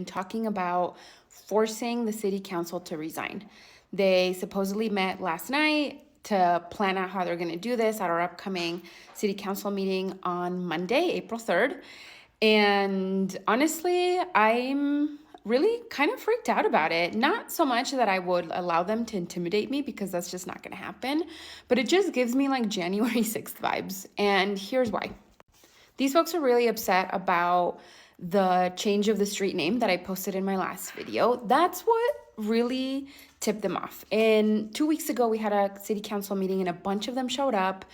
talking about forcing the city council to resign. They supposedly met last night to plan out how they're going to do this at our upcoming city council meeting on Monday, April 3rd. And honestly, I'm really kind of freaked out about it. Not so much that I would allow them to intimidate me, because that's just not going to happen, but it just gives me like January 6th vibes. And here's why. These folks are really upset about the change of the street name that I posted in my last video. That's what really tipped them off. And 2 weeks ago, we had a city council meeting and a bunch of them showed up,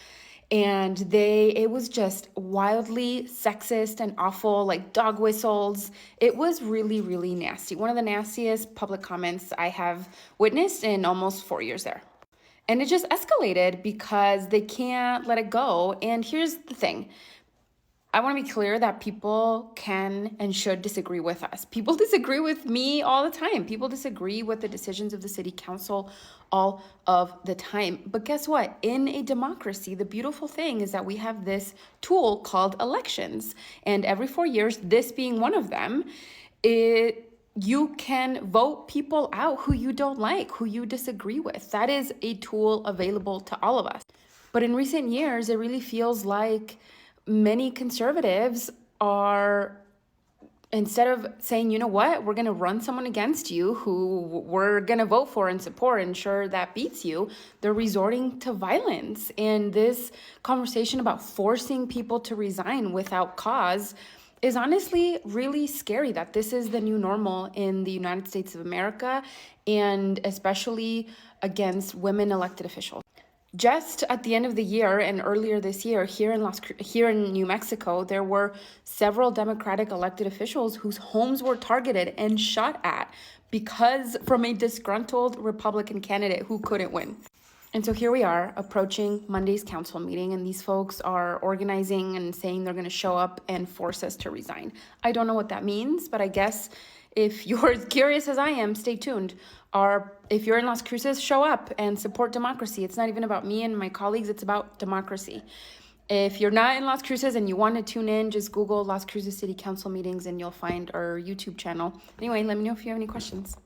and it was just wildly sexist and awful, like dog whistles. It was really, really nasty. One of the nastiest public comments I have witnessed in almost 4 years there. And it just escalated because they can't let it go. And here's the thing. I want to be clear that people can and should disagree with us. People disagree with me all the time. People disagree with the decisions of the city council all of the time. But guess what? In a democracy, the beautiful thing is that we have this tool called elections. And every 4 years, this being one of them, you can vote people out who you don't like, who you disagree with. That is a tool available to all of us. But in recent years, it really feels like many conservatives are, instead of saying, you know what, we're going to run someone against you who we're going to vote for and support and ensure that beats you, they're resorting to violence. And this conversation about forcing people to resign without cause is honestly really scary, that this is the new normal in the United States of America, and especially against women elected officials. Just at the end of the year and earlier this year, here in New Mexico, there were several Democratic elected officials whose homes were targeted and shot at because from a disgruntled Republican candidate who couldn't win. And so here we are approaching Monday's council meeting, and these folks are organizing and saying they're going to show up and force us to resign. I don't know what that means, but I guess if you're as curious as I am, stay tuned. Or if you're in Las Cruces, show up and support democracy. It's not even about me and my colleagues, it's about democracy. If you're not in Las Cruces and you want to tune in, just Google Las Cruces City Council meetings and you'll find our YouTube channel. Anyway, let me know if you have any questions.